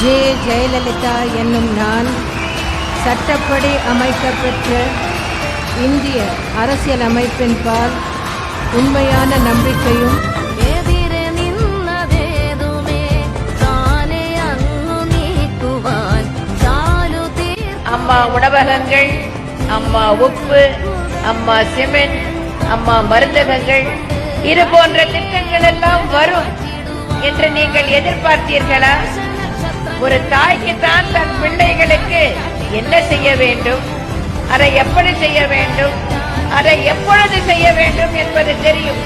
J. Jayalalithaa என்னும் நான் சட்டப்படி அமைக்கப்பெற்ற இந்திய அரசியலமைப்பின் பால் உண்மையான நம்பிக்கையும் அம்மா உணவகங்கள், அம்மா உப்பு, அம்மா சிமெண்ட், அம்மா மருந்தகங்கள் இது போன்ற திட்டங்கள் எல்லாம் வரும் என்று நீங்கள் எதிர்பார்த்தீர்களா? ஒரு தாய்க்கு தான் தன் பிள்ளைகளுக்கு என்ன செய்ய வேண்டும், அதை எப்படி செய்ய வேண்டும், அதை எப்பொழுது செய்ய வேண்டும் என்பது தெரியும்.